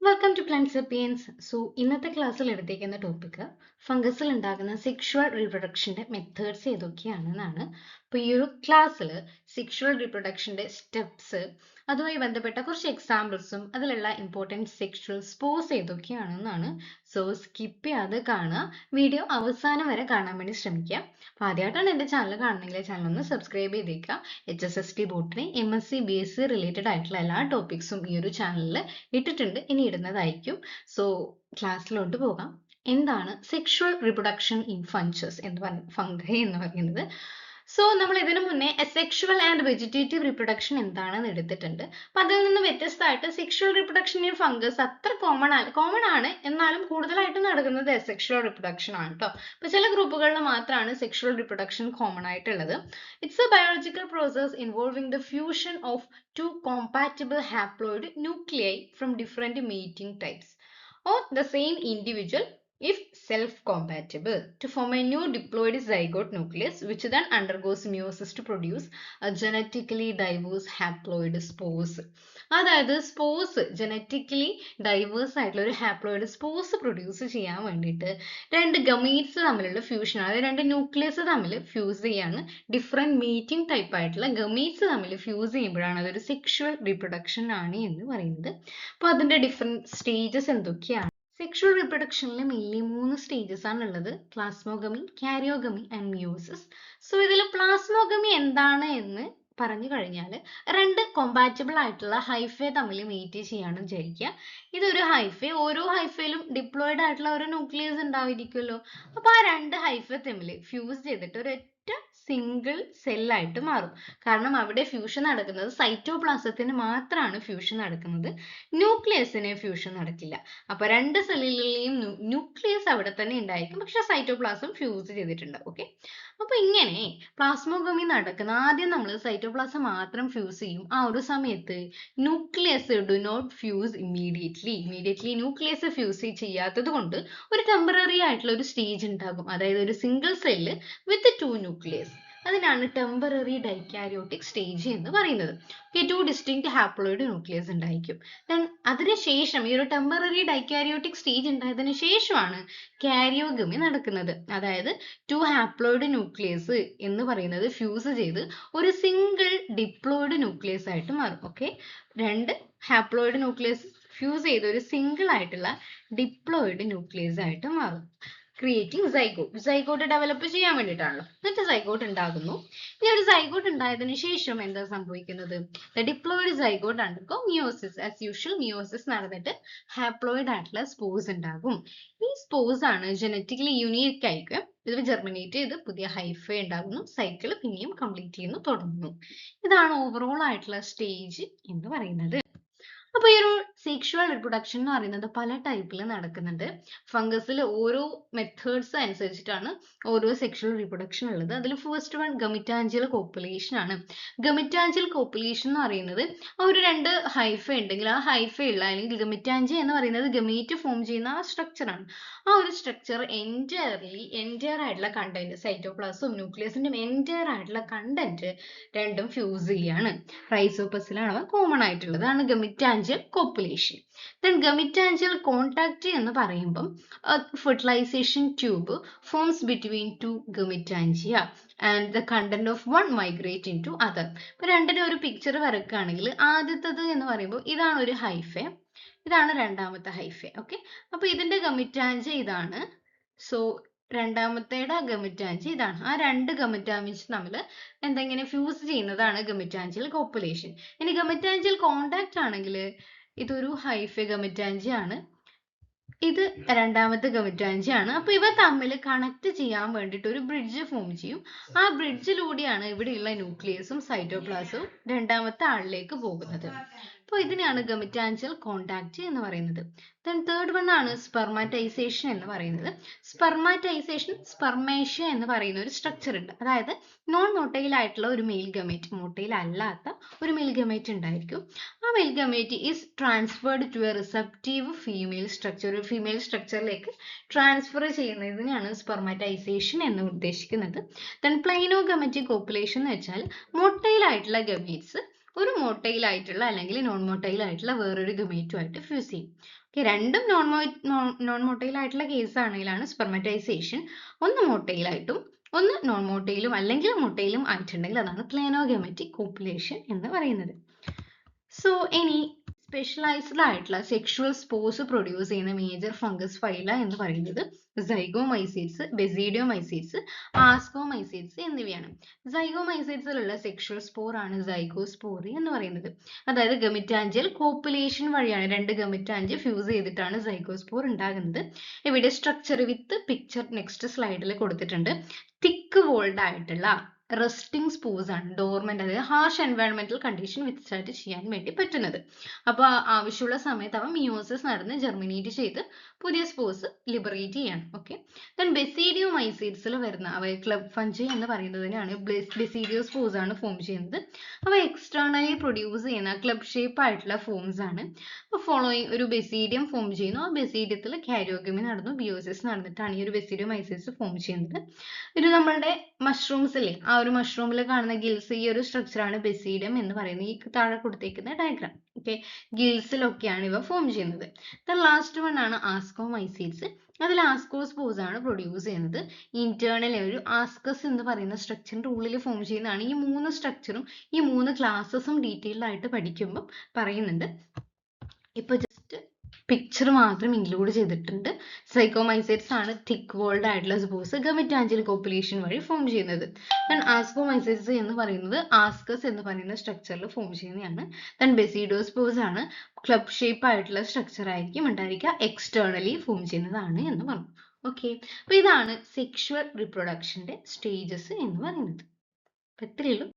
Welcome to plant സപ്പിയൻസ്. ഇന്നത്തെ ക്ലാസ്സിൽ എടുത്തേക്കുന്ന topic ഫംഗസിൽ ഉണ്ടാകുന്ന സെക്ഷുവൽ റീപ്രൊഡക്ഷന്റെ മെത്തേഡ്സ് ഏതൊക്കെയാണെന്നാണ്. അപ്പോൾ ഈ ഒരു ക്ലാസ്സിൽ സെക്ഷുവൽ റീപ്രൊഡക്ഷന്റെ സ്റ്റെപ്സ്, അതുമായി ബന്ധപ്പെട്ട കുറച്ച് എക്സാമ്പിൾസും അതിലുള്ള ഇമ്പോർട്ടൻറ്റ് സെക്ഷുവൽ സ്പോർസ് ഏതൊക്കെയാണെന്നാണ്. സ്കിപ്പ് ചെയ്യാതെ കാണുക, വീഡിയോ അവസാനം വരെ കാണാൻ വേണ്ടി ശ്രമിക്കുക. അപ്പോൾ ആദ്യമായിട്ടാണ് എൻ്റെ ചാനൽ കാണുന്നെങ്കിൽ ചാനൽ ഒന്ന് സബ്സ്ക്രൈബ് ചെയ്തേക്കുക. HSST botany, MSc BSc related ആയിട്ടുള്ള എല്ലാ ടോപ്പിക്സും ഈ ഒരു ചാനലിൽ ഇട്ടിട്ടുണ്ട്, ഇനി ഇടുന്നതായിരിക്കും. ക്ലാസ്സിലോട്ട് പോകാം. എന്താണ് sexual reproduction in fungus fungi എന്ന് പറയുന്നത്? നമ്മൾ ഇതിനു മുന്നേ സെക്ഷുവൽ ആൻഡ് വെജിറ്റേറ്റീവ് റിപ്രൊഡക്ഷൻ എന്താണെന്ന് എടുത്തിട്ടുണ്ട്. അപ്പൊ അതിൽ നിന്ന് വ്യത്യസ്തമായിട്ട് സെക്ഷുവൽ റിപ്രൊഡക്ഷൻ ഇൻ ഫംഗസ് അത്ര കോമൺ ആണ്, എന്നാലും കൂടുതലായിട്ട് നടക്കുന്നത് സെക്ഷുവൽ റിപ്രൊഡക്ഷൻ ആണ് കേട്ടോ. അപ്പൊ ചില ഗ്രൂപ്പുകളിൽ മാത്രമാണ് സെക്ഷുവൽ റിപ്രൊഡക്ഷൻ കോമൺ ആയിട്ടുള്ളത്. It's A biological process involving the fusion of two compatible haploid nuclei from different mating types or the same individual if self-compatible to form a new diploid zygote nucleus which then undergoes meiosis to produce a genetically diverse haploid spores. അതായത് spores genetically diverse ആയിട്ടുള്ള ഒരു haploid spores produce ചെയ്യാൻ വേണ്ടിയിട്ട് രണ്ട് gametes തമ്മിലുള്ള fusion, അതായത് രണ്ട് nucleus തമ്മിൽ ഫ്യൂസ് ചെയ്യാണ്, ഡിഫറെന്റ് മീറ്റിംഗ് ടൈപ്പ് ആയിട്ടുള്ള ഗമീറ്റ്സ് തമ്മിൽ ഫ്യൂസ് ചെയ്യുമ്പോഴാണ് അതൊരു സെക്ഷുവൽ റീപ്രൊഡക്ഷൻ ആണ് എന്ന് പറയുന്നത്. അപ്പോൾ അതിന്റെ ഡിഫറെന്റ് സ്റ്റേജസ് എന്തൊക്കെയാണ്? സെക്ഷുവൽ റീപ്രൊഡക്ഷനിൽ മെയിൻലി 3 സ്റ്റേജസ് ആണ് ഉള്ളത്: പ്ലാസ്മോഗമി, കാരിയോഗമി ആൻഡ് മിയോസിസ്. ഇതിൽ പ്ലാസ്മോഗമി എന്താണ് എന്ന് പറഞ്ഞു കഴിഞ്ഞാൽ, രണ്ട് കോമ്പാറ്റബിൾ ആയിട്ടുള്ള ഹൈഫെ തമ്മിൽ മീറ്റ് ചെയ്യാണെന്ന് വിചാരിക്കുക. ഇതൊരു ഹൈഫെ, ഓരോ ഹൈഫയിലും ഡിപ്ലോയിഡ് ആയിട്ടുള്ള ഒരു ന്യൂക്ലിയസ് ഉണ്ടായിരിക്കുമല്ലോ. അപ്പൊ ആ രണ്ട് ഹൈഫെ തമ്മിൽ ഫ്യൂസ് ചെയ്തിട്ട് ഒരൊറ്റ സിംഗിൾ സെല്ലായിട്ട് മാറും. കാരണം അവിടെ ഫ്യൂഷൻ നടക്കുന്നത് സൈറ്റോപ്ലാസത്തിന് മാത്രമാണ് ഫ്യൂഷൻ നടക്കുന്നത്, ന്യൂക്ലിയസിന് ഫ്യൂഷൻ നടക്കില്ല. അപ്പൊ രണ്ട് സെല്ലുകളിലെയും ന്യൂക്ലിയസ് അവിടെ തന്നെ ഉണ്ടായിരിക്കും, പക്ഷെ സൈറ്റോപ്ലാസം ഫ്യൂസ് ചെയ്തിട്ടുണ്ട്. ഓക്കെ, അപ്പൊ ഇങ്ങനെ പ്ലാസ്മോഗമി നടക്കുന്ന ആദ്യം നമ്മൾ സൈറ്റോപ്ലാസം മാത്രം ഫ്യൂസ് ചെയ്യും. ആ ഒരു സമയത്ത് nucleus do not fuse immediately nucleus fuse ചെയ്യാത്തത് കൊണ്ട് ഒരു ടെമ്പററി ആയിട്ടുള്ള ഒരു സ്റ്റേജ് ഉണ്ടാകും, അതായത് ഒരു സിംഗിൾ സെല്ല് വിത്ത് 2 ന്യൂക്ലിയസ്. അതിനാണ് ടെമ്പററി ഡൈകാരിയോട്ടിക് സ്റ്റേജ് എന്ന് പറയുന്നത്. ടു ഡിസ്റ്റിങ്ക്ട് ഹാപ്ലോയിഡ് ന്യൂക്ലിയസ് ഉണ്ടായിരിക്കും. അതിനുശേഷം ഈ ഒരു ടെമ്പററി ഡൈകാരിയോട്ടിക് സ്റ്റേജ് ഉണ്ടായതിനു ശേഷമാണ് കാരിയോഗമി നടക്കുന്നത്. അതായത് 2 ഹാപ്ലോയിഡ് ന്യൂക്ലിയസ് എന്ന് പറയുന്നത് ഫ്യൂസ് ചെയ്ത് ഒരു സിംഗിൾ ഡിപ്ലോയിഡ് ന്യൂക്ലിയസ് ആയിട്ട് മാറും. ഓക്കെ, രണ്ട് ഹാപ്ലോയിഡ് ന്യൂക്ലിയസ് ഫ്യൂസ് ചെയ്ത് ഒരു സിംഗിൾ ആയിട്ടുള്ള ഡിപ്ലോയിഡ് ന്യൂക്ലിയസ് ആയിട്ട് മാറും, ക്രിയേറ്റിംഗ് സൈഗോട്ട് ഡെവലപ്പ് ചെയ്യാൻ വേണ്ടിയിട്ടാണല്ലോ. എന്നിട്ട് സൈഗോട്ട് ഉണ്ടാകുന്നു. ഇനി ഒരു സൈഗോട്ട് ഉണ്ടായതിനു ശേഷം എന്താ സംഭവിക്കുന്നത്? Diploid zygote undergo meiosis. As usual meiosis നടന്നിട്ട് ഹാപ്ലോയിഡ് ആയിട്ടുള്ള സ്പോർസ് ഉണ്ടാകും. ഈ സ്പോർസ് ആണ് ജനറ്റിക്കലി യൂണീക്ക് ആയിരിക്കും. ഇത് ജെർമിനേറ്റ് ചെയ്ത് പുതിയ ഹൈഫേ ഉണ്ടാകുന്നു, സൈക്കിൾ പിന്നെയും കംപ്ലീറ്റ് ചെയ്യുന്നു, തുടങ്ങുന്നു. ഇതാണ് ഓവറോൾ ആയിട്ടുള്ള സ്റ്റേജ് എന്ന് പറയുന്നത്. അപ്പൊ ഈ ഒരു സെക്ഷുവൽ റിപ്രൊഡക്ഷൻ എന്ന് പറയുന്നത് പല ടൈപ്പിൽ നടക്കുന്നുണ്ട്. ഫംഗസിൽ ഓരോ മെത്തേഡ്സ് അനുസരിച്ചിട്ടാണ് ഓരോ സെക്ഷുവൽ റീപ്രൊഡക്ഷൻ ഉള്ളത്. അതിൽ ഫസ്റ്റ് വൺ ഗമിറ്റാഞ്ചിയൽ കോപ്പുലേഷൻ ആണ്. ഗമിറ്റാഞ്ചിയൽ കോപ്പുലേഷൻ എന്ന് പറയുന്നത് ഒരു രണ്ട് ഹൈഫ ഉണ്ടെങ്കിൽ ആ ഹൈഫയുള്ള അല്ലെങ്കിൽ ഗമിറ്റാഞ്ചി എന്ന് പറയുന്നത് ഗമീറ്റ് ഫോം ചെയ്യുന്ന ആ സ്ട്രക്ചറാണ്. ആ ഒരു സ്ട്രക്ചർ എൻറ്റയർ ആയിട്ടുള്ള കണ്ടന്റ്, സൈറ്റോപ്ലാസും ന്യൂക്ലിയസിന്റെ എൻറ്റയർ ആയിട്ടുള്ള കണ്ടന്റ് രണ്ടും ഫ്യൂസ് ചെയ്യാണ്. റൈസോപ്പസിലാണ് അവ കോമൺ ആയിട്ടുള്ളത്. ആണ് gametangial copulation. Then gametangial contact എന്ന് പറയുമ്പം fertilisation tube forms between 2 gametangia and the content of one migrate into other. ഇപ്പൊ രണ്ടിനും ഒരു പിക്ചർ വരക്കുകയാണെങ്കിൽ ആദ്യത്തത് എന്ന് പറയുമ്പോൾ ഇതാണ് ഒരു ഹൈഫെ, ഇതാണ് രണ്ടാമത്തെ ഹൈഫെ. ഓക്കെ, അപ്പൊ ഇതിന്റെ ഗമിറ്റാഞ്ചി ഇതാണ്. രണ്ടാമത്തേടെ ഗമിറ്റാഞ്ചി ഇതാണ്. ആ രണ്ട് ഗമിറ്റാഞ്ചി തമ്മിൽ എന്തെങ്കിലും ഫ്യൂസ് ചെയ്യുന്നതാണ് ഗമിറ്റാഞ്ചിയൽ കോപ്പുലേഷൻ. ഇനി ഗമിറ്റാഞ്ചിയൽ കോണ്ടാക്ട് ആണെങ്കിൽ ഇതൊരു ഹൈഫെ ഗമിറ്റാഞ്ചി ആണ്, ഇത് രണ്ടാമത്തെ ഗമിറ്റാഞ്ചി ആണ്. അപ്പൊ ഇവ തമ്മിൽ കണക്ട് ചെയ്യാൻ വേണ്ടിയിട്ട് ഒരു ബ്രിഡ്ജ് ഫോം ചെയ്യും. ആ ബ്രിഡ്ജിലൂടെയാണ് ഇവിടെയുള്ള ന്യൂക്ലിയസും സൈറ്റോപ്ലാസവും രണ്ടാമത്തെ ആളിലേക്ക് പോകുന്നത്. അപ്പോൾ ഇതിനെയാണ് ഗമിറ്റാഞ്ചിയൽ കോണ്ടാക്ട് എന്ന് പറയുന്നത്. ദെൻ തേർഡ് വൺ ആണ് സ്പെർമാറ്റൈസേഷൻ എന്ന് പറയുന്നത്. സ്പെർമേഷ്യ എന്ന് പറയുന്ന ഒരു സ്ട്രക്ചർ ഉണ്ട്. അതായത് നോൺ മൊട്ടൈൽ ആയിട്ടുള്ള ഒരു മെയിൽ ഗമേറ്റ്, മൊട്ടൈൽ അല്ലാത്ത ഒരു മെയിൽ ഗമേറ്റ് ഉണ്ടായിരിക്കും. ആ male gamete is transferred to a receptive female structure. ഒരു ഫീമെയിൽ സ്ട്രക്ചറിലേക്ക് ട്രാൻസ്ഫർ ചെയ്യുന്നതിനാണ് സ്പെർമാറ്റൈസേഷൻ എന്ന് ഉദ്ദേശിക്കുന്നത്. ദെൻ പ്ലൈനോഗമറ്റിക് കോപ്പുലേഷൻ എന്ന് വെച്ചാൽ മൊട്ടൈൽ ആയിട്ടുള്ള ഗമേറ്റ്സ് ഒരു മൊട്ടൈൽ ആയിട്ടുള്ള അല്ലെങ്കിൽ നോൺ മൊട്ടൈൽ ആയിട്ടുള്ള വേറൊരു ഗമേറ്റുമായിട്ട് ഫ്യൂസ് ചെയ്യും. ഓക്കെ, രണ്ടും നോൺ മൊട്ടൈൽ ആയിട്ടുള്ള കേസ് ആണെങ്കിലാണ് സ്പെർമറ്റൈസേഷൻ. ഒന്ന് മൊട്ടൈൽ ആയിട്ടും ഒന്ന് നോൺ മൊട്ടൈലും അല്ലെങ്കിൽ മൊട്ടൈലും ആയിട്ടുണ്ടെങ്കിൽ അതാണ് പ്ലാനോഗാമെറ്റിക് കോപ്പുലേഷൻ എന്ന് പറയുന്നത്. സോ ഇനി സ്പെഷ്യലൈസ്ഡ് ആയിട്ടുള്ള സെക്ഷുവൽ സ്പോർസ് പ്രൊഡ്യൂസ് ചെയ്യുന്ന മേജർ ഫംഗസ് ഫൈല എന്ന് പറയുന്നത് സൈഗോമൈസീഡ്സ്, ബെസീഡിയോമൈസീഡ്സ്, ആസ്കോമൈസീഡ്സ് എന്നിവയാണ്. സൈഗോമൈസീഡ്സിലുള്ള സെക്ഷുവൽ സ്പോർ ആണ് സൈഗോസ്പോറി എന്ന് പറയുന്നത്. അതായത് ഗമിറ്റാഞ്ചിയൽ കോപ്പുലേഷൻ വഴിയാണ്, രണ്ട് ഗമിറ്റാഞ്ചിയ ഫ്യൂസ് ചെയ്തിട്ടാണ് സൈഗോസ്പോർ ഉണ്ടാകുന്നത്. ഇവിടെ സ്ട്രക്ചർ വിത്ത് പിക്ചർ നെക്സ്റ്റ് സ്ലൈഡിൽ കൊടുത്തിട്ടുണ്ട്. തിക്ക് വോൾഡ് ആയിട്ടുള്ള റെസ്റ്റിംഗ് സ്പോർസ് ആണ്, ഡോർമെന്റ്, അതായത് ഹാർഷ് എൻവയൺമെന്റൽ കണ്ടീഷൻ വിത്ത്സ്റ്റാൻഡ് ചെയ്യാൻ വേണ്ടി പറ്റുന്നത്. അപ്പോൾ ആവശ്യമുള്ള സമയത്ത് അവ മിയോസിസ് നടന്ന് ജെർമിനേറ്റ് ചെയ്ത് പുതിയ സ്പോർസ് ലിബറേറ്റ് ചെയ്യണം. ഓക്കെ, ദെൻ ബെസീഡിയോമൈസീഡ്സിൽ വരുന്ന അവ ക്ലബ് ഫഞ്ചി എന്ന് പറയുന്നതിനാണ് ബെസീഡിയോ സ്പോർസ് ആണ് ഫോം ചെയ്യുന്നത്. അവ എക്സ്റ്റേണലി പ്രൊഡ്യൂസ് ചെയ്യുന്ന ക്ലബ് ഷേപ്പ് ആയിട്ടുള്ള ഫോംസ് ആണ്. അപ്പോൾ ഫോളോയിങ് ഒരു ബെസീഡിയം ഫോം ചെയ്യുന്നു. ആ ബെസീഡിയത്തിൽ കാരിയോഗമി നടന്നു, ബിയോസിസ് നടന്നിട്ടാണ് ഈ ഒരു ബെസീഡിയോമൈസീഡ്സ് ഫോം ചെയ്യുന്നത്. ഇത് നമ്മളുടെ മഷ്റൂംസിലെ ആ ഒരു മഷ്റൂമിൽ കാണുന്ന ഗിൽസ്, ഈ ഒരു സ്ട്രക്ചറാണ് ബെസീഡിയം എന്ന് പറയുന്നത്. ഈ താഴെ കൊടുത്തേക്കുന്ന ഡയഗ്രാം. ഓക്കെ, ഗിൽസിലൊക്കെയാണ് ഇവ ഫോം ചെയ്യുന്നത്. ദ ലാസ്റ്റ് വൺ ആണ് ആസ്കോമൈസീഡ്സ്. അതിൽ ആസ്കോസ്പോർസ് ആണ് പ്രൊഡ്യൂസ് ചെയ്യുന്നത്. ഇന്റേണലി ഒരു ആസ്കസ് എന്ന് പറയുന്ന സ്ട്രക്ചറിന്റെ ഉള്ളിൽ ഫോം ചെയ്യുന്നതാണ്. ഈ മൂന്ന് സ്ട്രക്ചറും ഈ മൂന്ന് ക്ലാസ്സസും ഡീറ്റെയിൽഡ് ആയിട്ട് പഠിക്കുമ്പോൾ പറയുന്നുണ്ട്. ഇപ്പൊ ജസ്റ്റ് പിക്ചർ മാത്രം ഇൻക്ലൂഡ് ചെയ്തിട്ടുണ്ട്. സൈക്കോമൈസൈറ്റ്സ് ആണ് തിക്ക് വോൾഡ് ആയിട്ടുള്ള സ്പോർസ് ഗമിറ്റാഞ്ചിയൽ കോപ്പുലേഷൻ വഴി ഫോം ചെയ്യുന്നത്. ദെൻ ആസ്കോമൈസൈറ്റ്സ് എന്ന് പറയുന്നത് ആസ്കസ് എന്ന് പറയുന്ന സ്ട്രക്ചറിൽ ഫോം ചെയ്യുന്നതാണ്. ദെൻ ബെസിഡോസ്പോർസ് ആണ് ക്ലബ് ഷേപ്പ് ആയിട്ടുള്ള സ്ട്രക്ചർ ആയിരിക്കും ഉണ്ടായിരിക്കുക, എക്സ്റ്റേണലി ഫോം ചെയ്യുന്നതാണ് എന്ന് പറഞ്ഞു. ഓക്കെ, അപ്പൊ ഇതാണ് സെക്ഷുവൽ റീപ്രൊഡക്ഷന്റെ സ്റ്റേജസ് എന്ന് പറയുന്നത്. ഇത്രയേ ഉള്ളൂ.